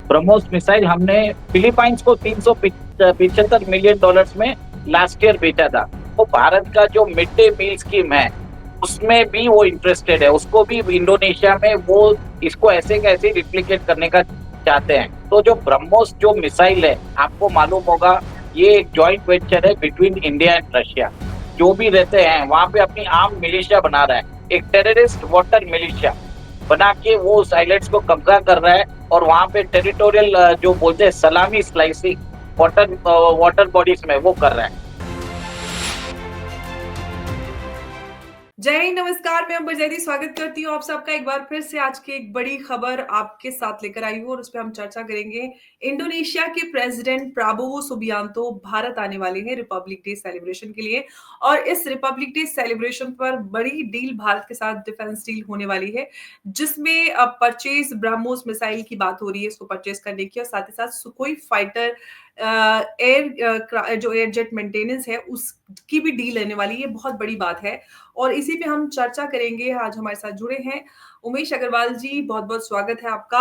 BrahMos missile हमने Philippines को 375 million dollars में लास्ट ईयर बेचा था। वो भारत का जो मिड डे मील स्कीम है उसमें भी वो इंटरेस्टेड है, उसको भी इंडोनेशिया में वो इसको ऐसे कैसे रिप्लिकेट करने का चाहते हैं। तो जो ब्रह्मोस जो मिसाइल है, आपको मालूम होगा, ये एक जॉइंट वेंचर है बिटवीन इंडिया एंड रशिया। जो भी रहते हैं वहां पे अपनी आर्म मिलिशिया बना रहा है, एक टेररिस्ट वाटर मिलिशिया बना के वो उस आइलैंड्स को कब्जा कर रहा है। और वहां पे टेरिटोरियल जो बोलते हैं सलामी स्लाइसिंग वाटर वाटर बॉडीज में वो कर रहा है। जय हिंद, नमस्कार। मैं अंबर जैदी स्वागत करती हूँ आप सबका एक बार फिर से। आज की एक बड़ी खबर आपके साथ लेकर आई हूँ और उस पर हम चर्चा करेंगे। इंडोनेशिया के प्रेसिडेंट प्राबोवो सुबियांतो भारत आने वाले हैं रिपब्लिक डे सेलिब्रेशन के लिए। और इस रिपब्लिक डे सेलिब्रेशन पर बड़ी डील भारत के साथ डिफेंस डील होने वाली है, जिसमें अब परचेज ब्रह्मोस मिसाइल की बात हो रही है, इसको परचेज करने की, और साथ ही साथ सुखोई फाइटर एयर जो एयर जेट मेंटेनेंस है उसकी भी डील लेने वाली है। ये बहुत बड़ी बात है और इसी पे हम चर्चा करेंगे। आज हमारे साथ जुड़े हैं उमेश अग्रवाल जी, बहुत बहुत स्वागत है आपका।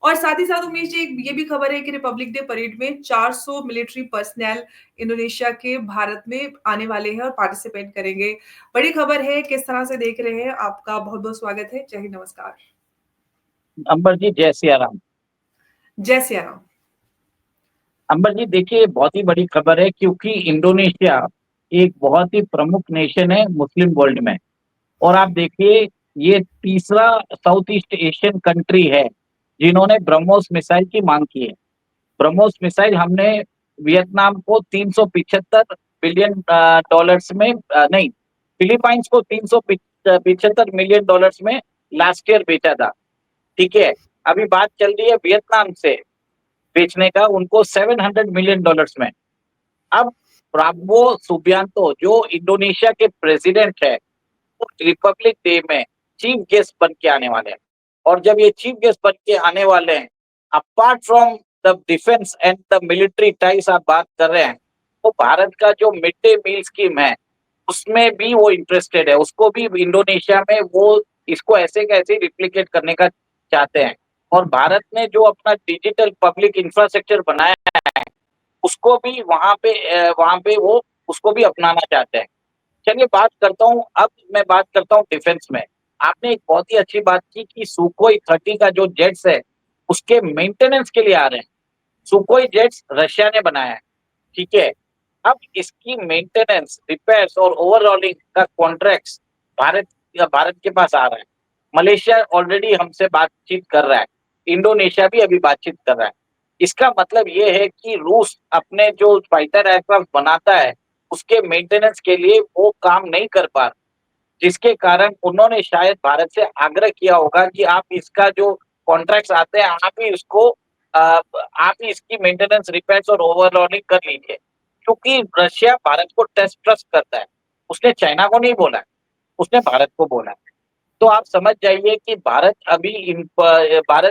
और साथ ही साथ उमेश जी, ये भी खबर है कि रिपब्लिक डे परेड में 400 मिलिट्री पर्सनल इंडोनेशिया के भारत में आने वाले हैं और पार्टिसिपेट करेंगे। बड़ी खबर है, किस तरह से देख रहे हैं? आपका बहुत बहुत स्वागत है। जय हिंद, नमस्कार। अंबर जी, जय सिया राम। जय सिया राम। अंबर जी, देखिए, बहुत ही बड़ी खबर है क्योंकि इंडोनेशिया एक बहुत ही प्रमुख नेशन है मुस्लिम वर्ल्ड में। और आप देखिए, ये तीसरा साउथ ईस्ट एशियन कंट्री है जिन्होंने ब्रह्मोस मिसाइल की मांग की है। ब्रह्मोस मिसाइल हमने वियतनाम को 375 बिलियन डॉलर्स में नहीं, फिलीपाइंस को 375 मिलियन डॉलर्स में लास्ट ईयर बेचा था। ठीक है, अभी बात चल रही है वियतनाम से बेचने का उनको 700 मिलियन डॉलर्स में। अब प्राबो सुबियांतो जो इंडोनेशिया के प्रेसिडेंट है, वो रिपब्लिक डे में चीफ गेस्ट बन के आने वाले हैं। और जब ये चीफ गेस्ट बन के आने वाले हैं, apart from the defence and the military ties आप बात कर रहे हैं, वो भारत का जो मिड डे मील स्कीम है उसमें भी वो इंटरेस्टेड है, उसको भी इंडोनेशिया में वो इसको ऐसे कैसे रिप्लिकेट करने का चाहते हैं। और भारत ने जो अपना डिजिटल पब्लिक इंफ्रास्ट्रक्चर बनाया है उसको भी वहां पे वो उसको भी अपनाना चाहते हैं। चलिए बात करता हूँ, अब मैं बात करता हूँ डिफेंस में। आपने एक बहुत ही अच्छी बात की कि सुखोई 30 का जो जेट्स है उसके मेंटेनेंस के लिए आ रहे हैं। सुखोई जेट्स रशिया ने बनाया है, ठीक है। अब इसकी मेंटेनेंस, रिपेयर्स और ओवरऑलिंग का कॉन्ट्रैक्ट भारत भारत के पास आ रहा है। मलेशिया ऑलरेडी हमसे बातचीत कर रहा है, इंडोनेशिया भी अभी बातचीत कर रहा है। इसका मतलब ये है कि रूस अपने जो फाइटर एयरक्राफ्ट बनाता है उसके मेंटेनेंस के लिए वो काम नहीं कर पा रहा, जिसके कारण उन्होंने शायद भारत से आग्रह किया होगा कि आप इसका जो कॉन्ट्रैक्ट्स आते हैं आप ही इसकी मेंटेनेंस, रिपेयर्स और ओवरऑलिंग कर लीजिए। क्योंकि रशिया भारत को ट्रस्ट करता है, उसने चाइना को नहीं बोला है, उसने भारत को बोला है। तो आप समझ जाइए कि Bharat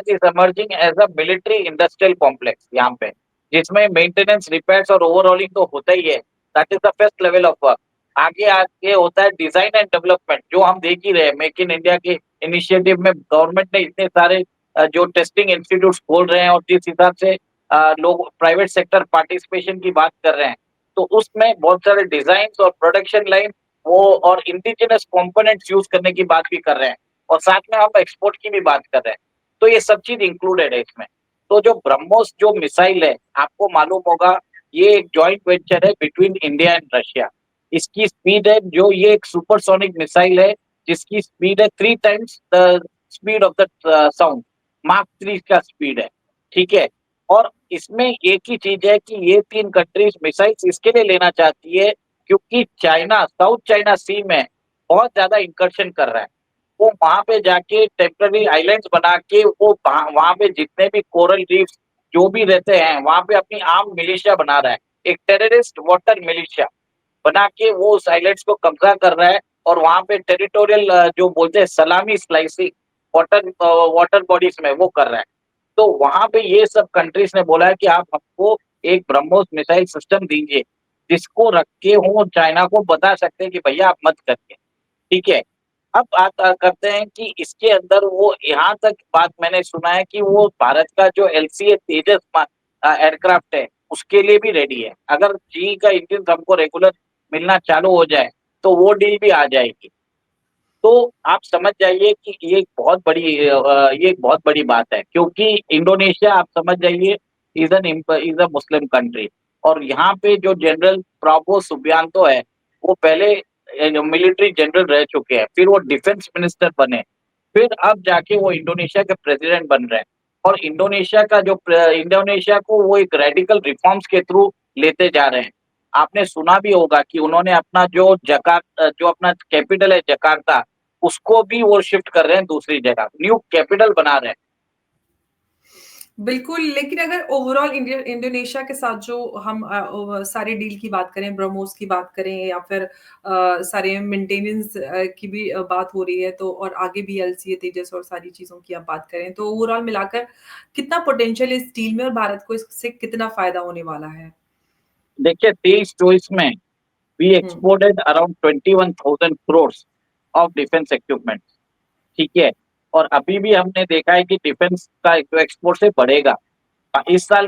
is emerging as a military industrial complex यहाँ पे, जिसमें मेंटेनेंस, रिपेयर्स और ओवरऑलिंग तो होता ही है। That is the first level of work. आगे आगे होता है डिजाइन एंड डेवलपमेंट, जो हम देख ही रहे हैं। मेक इन इंडिया के इनिशिएटिव में गवर्नमेंट ने इतने सारे जो टेस्टिंग इंस्टीट्यूट खोल रहे हैं और जिस हिसाब से लोग प्राइवेट सेक्टर पार्टिसिपेशन की बात कर रहे हैं, तो उसमें बहुत सारे डिजाइन और प्रोडक्शन लाइन वो और इंडिजिनस कंपोनेंट्स यूज करने की बात भी कर रहे हैं। और साथ में हम एक्सपोर्ट की भी बात कर रहे हैं। तो ये सब चीज इंक्लूडेड है इसमें। तो जो ब्रह्मोस जो मिसाइल है, आपको मालूम होगा, ये एक जॉइंट वेंचर है बिटवीन इंडिया एंड रशिया। इसकी स्पीड है, जो ये एक सुपरसोनिक मिसाइल है जिसकी स्पीड है 3 times the speed of the sound. Mark 3 का स्पीड है, ठीक है। और इसमें एक ही चीज है कि ये 3 कंट्रीज मिसाइल्स इसके लिए लेना चाहती है क्योंकि चाइना साउथ चाइना सी में बहुत ज्यादा इंकर्शन कर रहा है। वो वहां पे जाके टेम्पररी आइलैंड्स बना के वो वहां पे जितने भी कोरल रीफ्स जो भी रहते हैं वहां पे अपनी आर्म मिलिशिया बना रहा है, एक टेररिस्ट वाटर मिलिशिया बना के वो उस आइलैंड्स को कब्जा कर रहा है। और वहां पे टेरिटोरियल जो बोलते हैं सलामी स्लाइसिंग वाटर वाटर बॉडीज में वो कर रहा है। तो वहां पे ये सब कंट्रीज ने बोला है कि आप हमको एक ब्रह्मोस मिसाइल सिस्टम दीजिए, जिसको रख के हम चाइना को बता सकते हैं कि भैया आप मत करिए, ठीक है। अब बात करते हैं कि इसके अंदर वो यहाँ तक बात मैंने सुना है कि वो भारत का जो एलसीए तेजस एयरक्राफ्ट है उसके लिए भी रेडी है। अगर जी का इंजन हमको रेगुलर मिलना चालू हो जाए तो वो डील भी आ जाएगी। तो आप समझ जाइए कि ये एक बहुत बड़ी बात है, क्योंकि इंडोनेशिया आप समझ जाइए इज अ मुस्लिम कंट्री। और यहाँ पे जो जनरल प्राबो सुबियांतो है वो पहले मिलिट्री जनरल रह चुके हैं, फिर वो डिफेंस मिनिस्टर बने, फिर अब जाके वो इंडोनेशिया के प्रेसिडेंट बन रहे हैं। और इंडोनेशिया को वो एक रेडिकल रिफॉर्म्स के थ्रू लेते जा रहे हैं। आपने सुना भी होगा कि उन्होंने जो अपना कैपिटल है जकार्ता, उसको भी वो शिफ्ट कर रहे हैं दूसरी जगह, न्यू कैपिटल बना रहे हैं। बिल्कुल, लेकिन अगर ओवरऑल इंडोनेशिया के साथ जो हम सारे डील की बात करें, ब्रह्मोस की बात करें या फिर सारे मेंटेनेंस की भी बात हो रही है, तो और आगे भी एलसीए, तेजस और सारी चीज़ों की आप बात करें, तो ओवरऑल मिलाकर कितना पोटेंशियल इस डील में और भारत को इससे कितना फ़ायदा होने वाला है? देखिए 23-24 में वी हुँ, exported around 21,000 crore of defence equipment. ठीक है। और अभी भी हमने देखा है कि डिफेंस का जो एक्सपोर्ट से बढ़ेगा। इस साल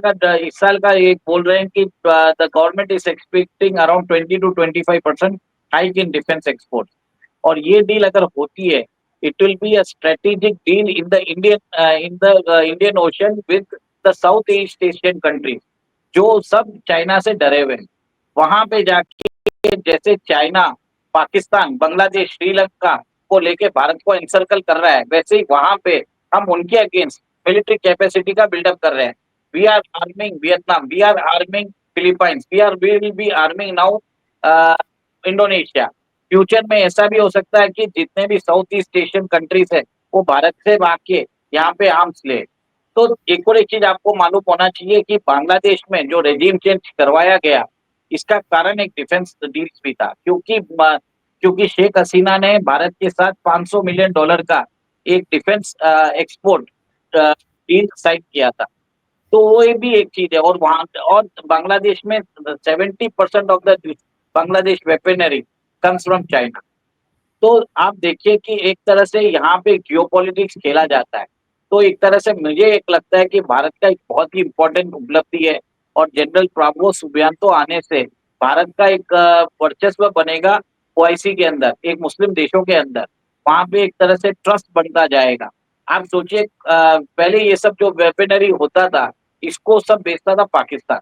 का एक बोल रहे हैं कि the government is expecting around 20 to 25% hike in defence export. और ये डील अगर होती है, it will be a strategic deal in the Indian ocean with the south east Asian countries, जो सब चाइना से डरे हुए हैं। वहां पे जाके जैसे चाइना, पाकिस्तान, बांग्लादेश, श्रीलंका को लेके भारत को एनसर्कल कर रहा है, वैसे ही वहां पे हम उनके अगेंस्ट मिलिट्री कैपेसिटी का बिल्डअप कर रहे हैं। We are arming Vietnam, we are arming Philippines, we will be arming now Indonesia. Future में ऐसा भी हो सकता है कि जितने भी साउथ ईस्ट एशियन कंट्रीज है वो भारत से भाग के यहाँ पे आर्म्स ले। तो एक और एक चीज आपको मालूम होना चाहिए कि बांग्लादेश में जो रेजिम चेंज करवाया गया, इसका कारण एक डिफेंस डील्स भी था, क्योंकि शेख हसीना ने भारत के साथ $500 मिलियन का एक डिफेंस एक्सपोर्ट डील साइन किया था। तो वो ये भी एक चीज है। और वहां और बांग्लादेश में 70% of the Bangladesh weaponry comes from China. तो आप देखिए कि एक तरह से यहाँ पे जियोपॉलिटिक्स खेला जाता है। तो एक तरह से मुझे एक लगता है कि भारत का एक बहुत ही इम्पोर्टेंट उपलब्धि है। और जनरल प्राबो सुबियांतो आने से भारत का एक वर्चस्व बनेगा ओआईसी के अंदर, एक मुस्लिम देशों के अंदर। वहां पे एक तरह से ट्रस्ट बनता जाएगा। आप सोचिए पहले ये सब जो वेपनरी होता था, इसको सब बेचता था पाकिस्तान।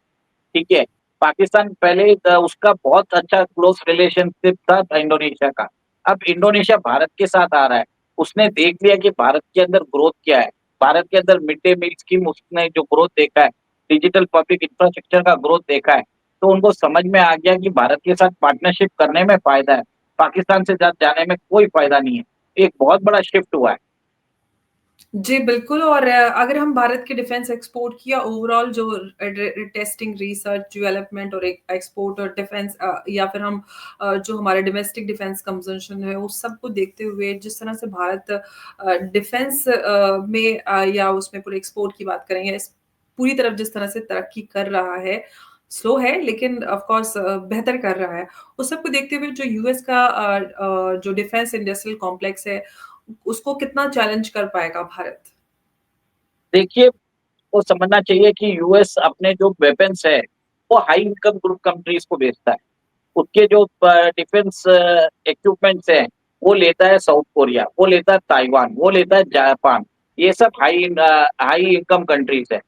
ठीक है। पाकिस्तान पहले उसका बहुत अच्छा क्लोज रिलेशनशिप था इंडोनेशिया का। अब इंडोनेशिया भारत के साथ आ रहा है। उसने देख लिया कि भारत के अंदर ग्रोथ क्या है, भारत के अंदर मिड डे मील स्कीम उसने जो ग्रोथ देखा है, डिजिटल पब्लिक इंफ्रास्ट्रक्चर का ग्रोथ देखा है। तो उनको समझ में आ गया कि भारत के साथ पार्टनरशिप करने में फायदा है, पाकिस्तान से जाने में कोई फायदा नहीं है। एक बहुत बड़ा शिफ्ट हुआ है। जी, बिल्कुल। और अगर हम भारत के डिफेंस एक्सपोर्ट की या ओवरऑल जो टेस्टिंग, रिसर्च, डेवलपमेंट और एक्सपोर्ट और डिफेंस या फिर हम जो हमारा डोमेस्टिक डिफेंस कंजम्पशन है, उस सब को देखते हुए जिस तरह से भारत डिफेंस में या उसमें पूरे एक्सपोर्ट की बात करें या इस पूरी तरफ जिस तरह से तरक्की कर रहा है, स्लो है लेकिन ऑफ कोर्स बेहतर कर रहा है। उस सब को देखते हुए जो यूएस का जो डिफेंस इंडस्ट्रियल कॉम्प्लेक्स है, उसको कितना चैलेंज कर पाएगा भारत? देखिए, को समझना चाहिए कि यूएस अपने जो वेपन्स है वो हाई इनकम ग्रुप कंट्रीज को बेचता है। उसके जो डिफेंस इक्विपमेंट्स हैं वो लेता है साउथ कोरिया, वो लेता है ताइवान, वो लेता है जापान। ये सब हाई इनकम कंट्रीज है।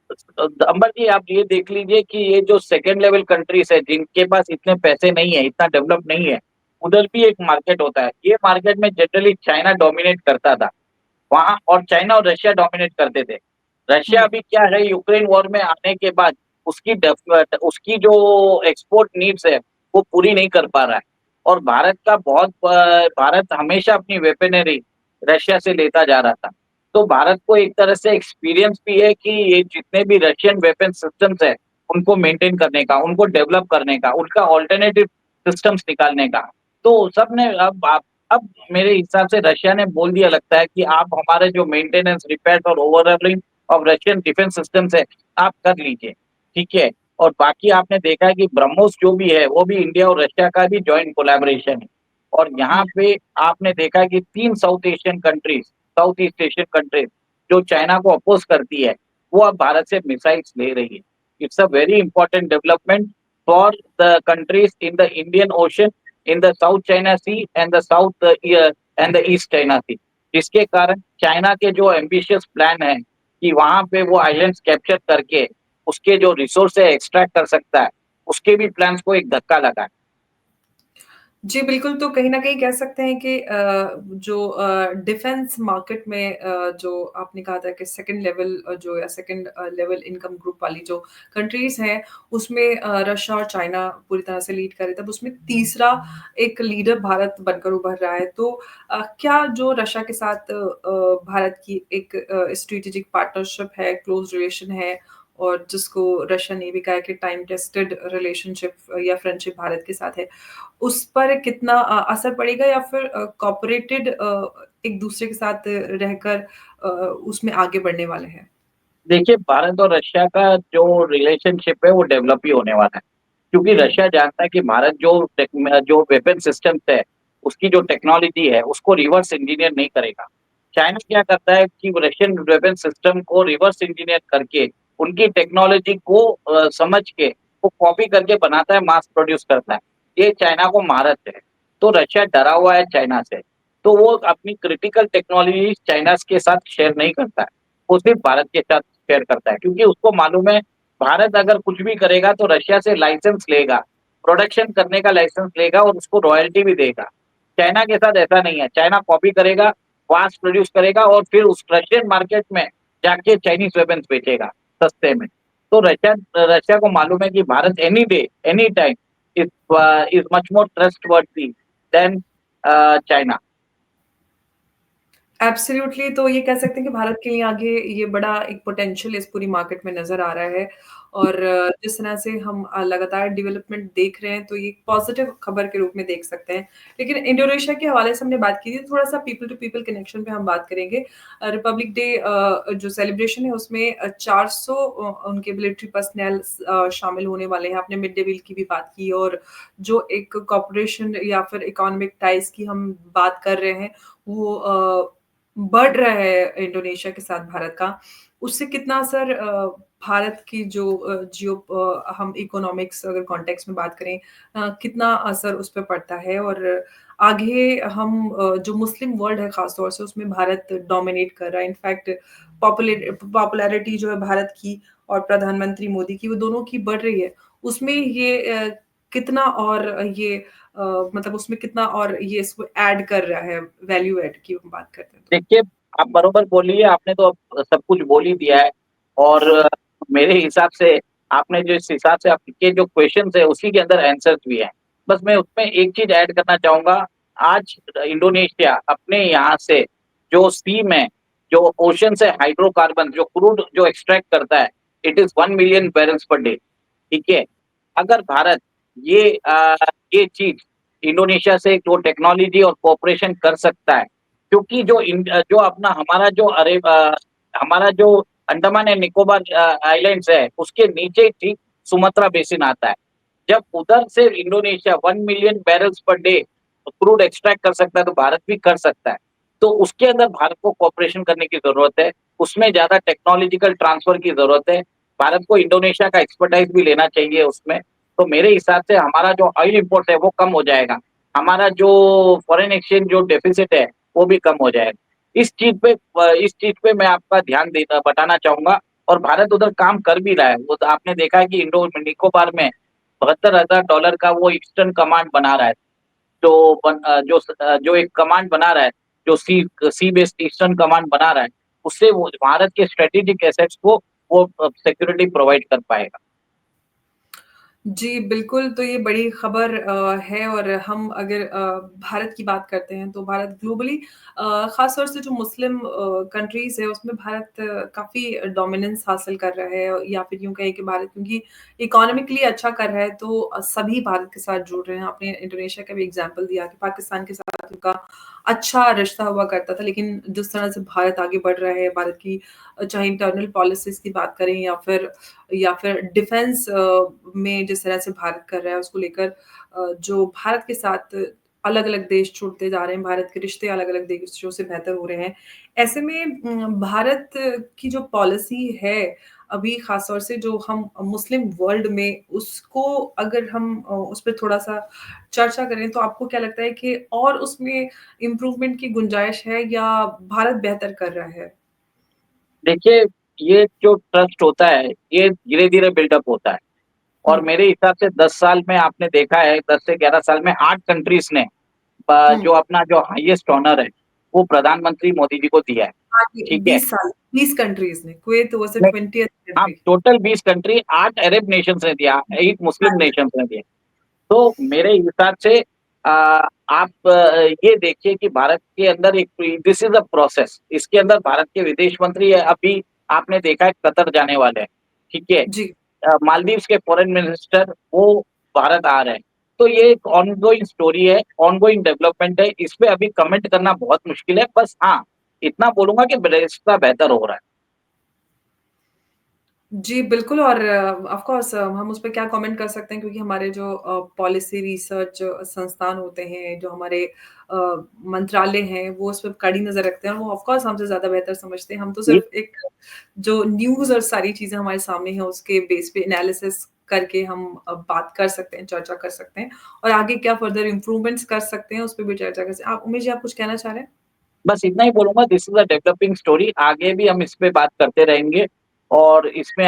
अंबर जी, आप ये देख लीजिए कि ये जो सेकेंड लेवल कंट्रीज है जिनके पास इतने पैसे नहीं है, इतना डेवलप नहीं है, उधर भी एक मार्केट होता है। ये मार्केट में जनरली चाइना डोमिनेट करता था वहां, और चाइना और रशिया डोमिनेट करते थे। रशिया हुँ। अभी क्या है, यूक्रेन वॉर में आने के बाद उसकी जो एक्सपोर्ट नीड्स है वो पूरी नहीं कर पा रहा है। और भारत हमेशा अपनी वेपनरी रशिया से लेता जा रहा था। तो भारत को एक तरह से एक्सपीरियंस भी है कि ये जितने भी रशियन वेपन सिस्टम्स है उनको मेंटेन करने का, उनको डेवलप करने का, उनका ऑल्टरनेटिव सिस्टम्स निकालने का। तो सबने अब मेरे हिसाब से रशिया ने बोल दिया लगता है कि आप हमारे जो मेंटेनेंस, रिपेयर और overhauling of Russian defence systems है आप कर लीजिए। ठीक है। और बाकी आपने देखा है कि ब्रह्मोस जो भी है वो भी इंडिया और रशिया का भी जॉइंट कोलैबोरेशन है। और यहाँ हुँ। पे आपने देखा कि 3 साउथ ईस्ट एशियन कंट्रीज़ जो चाइना को अपोज़ करती है, वो अब भारत से मिसाइल्स ले रही है। It's a very important development for the countries in the Indian Ocean, in the South China Sea and the and the East China Sea. जिसके कारण चाइना के जो एम्बिशियस प्लान है कि वहाँ पे वो आइलैंड्स कैप्चर करके उसके जो रिसोर्स है एक्सट्रैक्ट कर सकता है, उसके भी प्लान्स को एक धक्का लगा है। जी, बिल्कुल, तो कहीं न कहीं कह सकते हैं कि जो डिफेंस मार्केट में जो आपने कहा था कि सेकंड लेवल जो या सेकंड लेवल इनकम ग्रुप वाली जो कंट्रीज़ हैं, उसमें रशिया और चाइना पूरी तरह से लीड कर रहे थे। अब उसमें तीसरा एक लीडर भारत बनकर उभर रहा है। तो क्या जो रशिया के साथ भारत की एक स्ट्रैटेजिक पार्टनरशिप है, क्लोज़ रिलेशन है और जिसको रशिया ने भी कहा है कि टाइम टेस्टेड रिलेशनशिप या फ्रेंडशिप भारत के साथ है। उस पर कितना असर पड़ेगा या फिर कोऑपरेटेड एक दूसरे के साथ रहकर उसमें आगे बढ़ने वाले हैं? देखिए, भारत और रशिया का जो रिलेशनशिप है वो डेवलप ही होने वाला है। क्योंकि हुँ, रशिया जानता है कि भारत जो वेपन सिस्टम्स है, उसकी जो टेक्नोलॉजी है, उसको रिवर्स इंजीनियर नहीं करेगा। चाइना क्या करता है कि रशियन वेपन सिस्टम को रिवर्स इंजीनियर करके, उनकी टेक्नोलॉजी को समझ के, वो कॉपी करके बनाता है, मास प्रोड्यूस करता है। ये चाइना को महारत है। तो रशिया डरा हुआ है चाइना से, तो वो अपनी क्रिटिकल टेक्नोलॉजी चाइना के साथ शेयर नहीं करता है। वो सिर्फ भारत के साथ शेयर करता है क्योंकि उसको मालूम है भारत अगर कुछ भी करेगा तो रशिया से लाइसेंस लेगा, प्रोडक्शन करने का लाइसेंस लेगा और उसको रॉयल्टी भी देगा। चाइना के साथ ऐसा नहीं है, चाइना कॉपी करेगा, फास्ट प्रोड्यूस करेगा और फिर उस रशियन मार्केट में जाके चाइनीज़ वेपन्स बेचेगा सस्ते में। तो रशिया रशिया को मालूम है कि Bharat any day, any time is much more trustworthy than China. Absolutely तो ये कह सकते हैं कि भारत के लिए आगे ये बड़ा एक पोटेंशियल इस पूरी मार्केट में नज़र आ रहा है और जिस तरह से हम लगातार डेवलपमेंट देख रहे हैं, तो ये एक पॉज़िटिव खबर के रूप में देख सकते हैं। लेकिन इंडोनेशिया के हवाले से हमने बात की थी, थोड़ा-सा पीपल टू पीपल कनेक्शन पे हम बात करेंगे। रिपब्लिक डे जो सेलिब्रेशन है उसमें 400 उनके मिलिट्री पर्सनल शामिल होने वाले हैं। आपने मिड डे मील की भी बात की और जो एक कोऑपरेशन या फिर इकोनॉमिक टाइज़ की हम बात कर रहे हैं, वो बढ़ रहा है इंडोनेशिया के साथ भारत का, उससे कितना असर भारत की जो हम इकोनॉमिक्स अगर कॉन्टेक्स्ट में बात करें कितना असर उस पे पड़ता है और आगे हम जो मुस्लिम वर्ल्ड है ख़ास तौर से उसमें भारत डोमिनेट कर रहा है। इनफैक्ट पॉपुलैरिटी जो है भारत की और प्रधानमंत्री मोदी की, वो दोनों की बढ़ रही है। उसमें ये कितना और ये मतलब उसमें कितना और ये इसको ऐड कर रहा है, वैल्यू ऐड की हम बात करते हैं तो? देखिए, आप बरोबर बोली है, आपने तो अब सब कुछ बोल ही दिया है और मेरे हिसाब से आपने जो इस हिसाब से आपके जो क्वेश्चन्स है उसी के अंदर आंसर्स भी हैं। बस मैं उसमें एक चीज़ ऐड करना चाहूँगा, आज इंडोनेशिया अपने यहाँ से जो सी में, जो ओशन से हाइड्रोकार्बन जो क्रूड जो एक्सट्रैक्ट करता है, it is 1 million barrels per day, ठीक है? अगर भारत ये ये चीज़ इंडोनेशिया से जो टेक्नोलॉजी और कोऑपरेशन कर सकता है, क्योंकि जो अपना हमारा जो अंडमान एंड निकोबार आइलैंड्स है, उसके नीचे ही ठीक सुमात्रा बेसिन आता है। जब उधर से Indonesia 1 million barrels per day crude extract कर सकता है, तो भारत भी कर सकता है। तो उसके अंदर भारत को कोऑपरेशन करने की ज़रूरत है, उसमें ज़्यादा टेक्नोलॉजिकल ट्रांसफर की ज़रूरत है। भारत को इंडोनेशिया का एक्सपर्टाइज़ भी लेना चाहिए उसमें। तो मेरे हिसाब से हमारा जो ऑयल इम्पोर्ट है, वो कम हो जाएगा। हमारा जो फॉरेन एक्सचेंज जो डेफिसिट है, वो भी कम हो जाएगा। इस चीज़ पे मैं आपका ध्यान देना बताना चाहूँगा और भारत उधर काम कर भी रहा है। वो तो आपने देखा है कि इंडो निकोबार में $72,000 का वो ईस्टर्न कमांड बना रहा है। जो एक कमांड बना रहा है, जो सी बेस्ड ईस्टर्न कमांड बना रहा है, उससे वो भारत के स्ट्रेटेजिक एसेट्स को वो सिक्योरिटी प्रोवाइड कर पाएगा। जी, बिल्कुल, तो ये बड़ी खबर है और हम अगर भारत की बात करते हैं, तो भारत ग्लोबली ख़ास तौर से जो मुस्लिम कंट्रीज़ है, उसमें भारत काफ़ी डोमिनेंस हासिल कर रहा है या फिर यूँ कहें कि भारत क्योंकि इकोनॉमिकली अच्छा कर रहा है, तो सभी भारत के साथ जुड़ रहे हैं। आपने इंडोनेशिया का भी एग्ज़ाम्पल दिया कि पाकिस्तान के साथ उनका अच्छा रिश्ता हुआ करता था, लेकिन जिस तरह से भारत आगे बढ़ रहा है, भारत की चाहे इंटरनल पॉलिसीज़ की बात करें या फिर डिफेंस में जिस तरह से भारत कर रहा है उसको लेकर जो भारत के साथ अलग-अलग देश छूटते जा रहे हैं, भारत के रिश्ते अलग-अलग देशों से बेहतर हो रहे हैं। ऐसे में भारत की जो पॉलिसी है, अभी ख़ास तौर से जो हम मुस्लिम वर्ल्ड में उसको अगर हम उस पे थोड़ा-सा चर्चा करें, तो आपको क्या लगता है कि और उसमें इम्प्रूवमेंट की गुंजाइश है या भारत बेहतर कर रहा है? देखिए, ये जो ट्रस्ट होता है, ये धीरे-धीरे बिल्डअप होता है हुँ, और मेरे हिसाब से 10 साल में आपने देखा है, 10 से 11 साल में 8 कंट्रीज़ ने हुँ। जो अपना जो हाईएस्ट ऑनर है, वो प्रधानमंत्री मोदी जी को दिया है, हाँ जी, ठीक है? 20 साल, 20 कंट्रीज़ ने, कुवैत वाज़ द नहीं, 20th हाँ, कंट्री। टोटल 20 कंट्री, 8 अरब नेशंस ने दिया, 8 हाँ मुस्लिम जी, नेशंस ने दिया। तो मेरे हिसाब से आप ये देखिए कि भारत के अंदर एक दिस इज़ अ प्रोसेस, इसके अंदर भारत के विदेश मंत्री अभी आपने देखा है कतर जाने वाले हैं, ठीक है? जी। मालदीव्स के फॉरेन मिनिस्टर वो भारत आ रहे हैं। तो ये एक ऑनगोइंग स्टोरी है, ऑनगोइंग डेवलपमेंट है, इस पे अभी कमेंट करना बहुत मुश्किल है। बस हाँ, इतना बोलूँगा कि रिश्ता बेहतर हो रहा है। जी, बिल्कुल और ऑफ़ कोर्स हम उस पे क्या कमेंट कर सकते हैं क्योंकि हमारे जो पॉलिसी रिसर्च संस्थान होते हैं, जो हमारे मंत्रालय हैं, वो उस पे कड़ी नज़र रखते हैं और वो ऑफ़ कोर्स हमसे ज़्यादा बेहतर समझते हैं। हम तो ये सिर्फ़ एक जो न्यूज़ और सारी चीज़ें हमारे सामने हैं, उसके बेस पे एनालिसिस करके हम बात कर सकते हैं, चर्चा कर सकते हैं और आगे क्या फर्दर इम्प्रूवमेंट्स कर सकते हैं, उस पे भी चर्चा कर सकते हैं। आप उमेश जी, आप कुछ कहना चाह रहे हैं? बस इतना ही बोलूँगा this is a developing story आगे भी हम इस पे बात करते रहेंगे और इसमें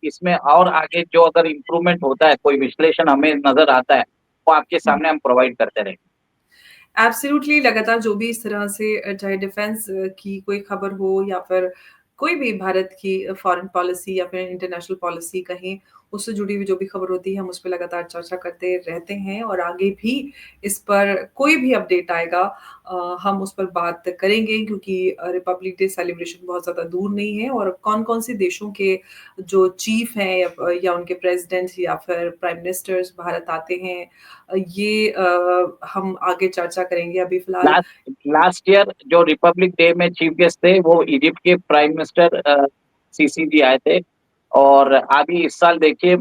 इसमें और आगे जो अगर इम्प्रूवमेंट होता है, कोई विश्लेषण हमें नज़र आता है, वो आपके हुँ। सामने हम प्रोवाइड करते रहेंगे। एब्सोल्युटली लगातार जो भी इस तरह से चाहे डिफेंस की कोई खबर हो या फिर कोई भी भारत की फॉरेन पॉलिसी या फिर इंटरनेशनल पॉलिसी कहें, उससे जुड़ी हुई जो भी खबर होती है, हम उस पे लगातार चर्चा करते रहते हैं और आगे भी इस पर कोई भी अपडेट आएगा हम उस पर बात करेंगे क्योंकि रिपब्लिक डे सेलिब्रेशन बहुत ज़्यादा दूर नहीं है और कौन-कौन से देशों के जो चीफ हैं या उनके प्रेज़िडेंट्स या फिर प्राइम मिनिस्टर्स भारत आते हैं ये हम आगे चर्चा करेंगे। अभी फ़िलहाल लास्ट लास्ट ईयर जो रिपब्लिक डे में चीफ गेस्ट थे, वो इजिप्ट के प्राइम मिनिस्टर सीसी जी आए थे और अभी इस साल देखिए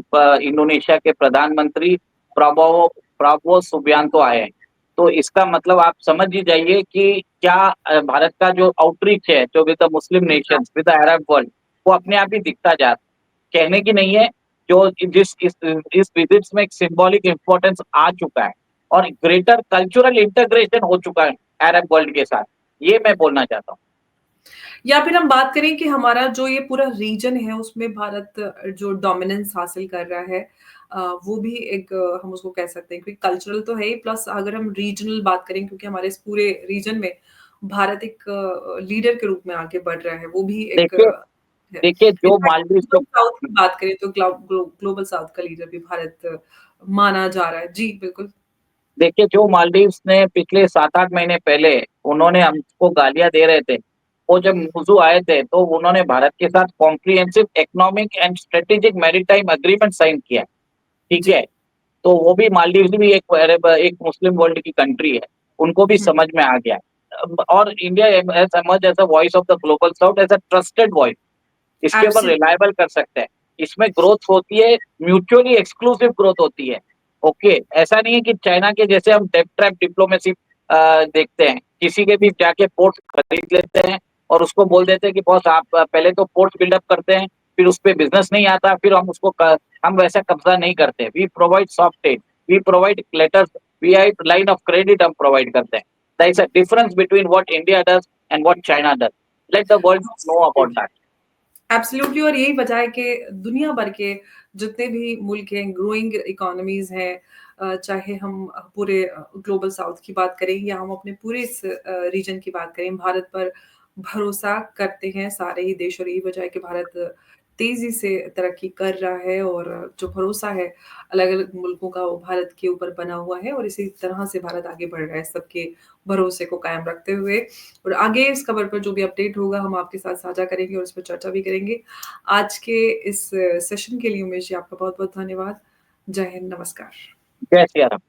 इंडोनेशिया के प्रधानमंत्री prabowo prabowo सुबियांतो आए हैं। तो इसका मतलब आप समझ ही जाइए कि क्या भारत का जो आउटरीच है, जो with the Muslim Nations, with the Arab world, वो अपने आप ही दिखता जा रहा है। कहने की नहीं है, जो जिस इस विजिट्स में एक सिंबॉलिक इम्पोर्टेंस आ चुका है और ग्रेटर कल्चरल इंटीग्रेशन हो चुका है अरब वर्ल्ड के साथ। ये मैं बोलना चाहता हूँ। या फिर हम बात करें कि हमारा जो ये पूरा रीजन है उसमें भारत जो डोमिनेंस हासिल कर रहा है वो भी एक हम उसको कह सकते हैं क्योंकि कल्चरल तो है ही प्लस अगर हम रीजनल बात करें क्योंकि हमारे इस पूरे रीजन में भारत एक लीडर के रूप में आगे बढ़ रहा है, वो भी एक देखिए है। देखिए जो इनफैक्ट मालदीव ग्लोबल साउथ की बात करें तो ग्लोबल साउथ का लीडर भी भारत माना जा रहा है। जी, बिल्कुल। देखिए जो मालदीव्स ने पिछले 7-8 महीने पहले उन्होंने हमको गालियाँ दे रहे थे। वो जब हुँ, मौजू आए थे तो उन्होंने भारत के साथ comprehensive economic and strategic maritime agreement sign किया, ठीक जी। है? तो वो भी मालदीव्स भी एक मुस्लिम वर्ल्ड की कंट्री है, उनको भी हुँ, समझ में आ गया। और India has emerged as a voice of the global south as a trusted voice. इसके ऊपर एब्सोल्यूट रिलायबल कर सकते हैं। इसमें ग्रोथ होती है, म्यूचुअली एक्सक्लूसिव ग्रोथ होती है। ओके, ऐसा नहीं है कि चाइना के जैसे हम डेट ट्रैप डिप्लोमेसी देखते हैं। किसी के भी जाके पोर्ट खरीद लेते हैं और उसको बोल देते हैं कि बॉस आप पहले तो पोर्ट बिल्डअप करते हैं, फिर उसपे बिज़नेस नहीं आता, फिर हम वैसा कब्ज़ा नहीं करते। We provide soft aid, we provide letters, we line of credit हम प्रोवाइड करते हैं। There is a difference between what India does and what China does. Let the world know about that. Absolutely और यही वजह है कि दुनिया भर के जितने भी मुल्क हैं, ग्रोइंग इकोनॉमीज़ हैं चाहे हम पूरे ग्लोबल साउथ की बात करें या हम अपने पूरे इस रीजन की बात करें, भारत पर भरोसा करते हैं सारे ही देश और यही वजह है कि भारत तेज़ी से तरक्की कर रहा है और जो भरोसा है अलग-अलग मुल्कों का वो भारत के ऊपर बना हुआ है और इसी तरह से भारत आगे बढ़ रहा है सबके भरोसे को कायम रखते हुए। और आगे इस खबर पर जो भी अपडेट होगा हम आपके साथ साझा करेंगे और इस पर चर्चा भी करेंगे। आज के इस सेशन के लिए उमेश जी आपका बहुत-बहुत धन्यवाद। जय हिंद, नमस्कार। जय सिया राम।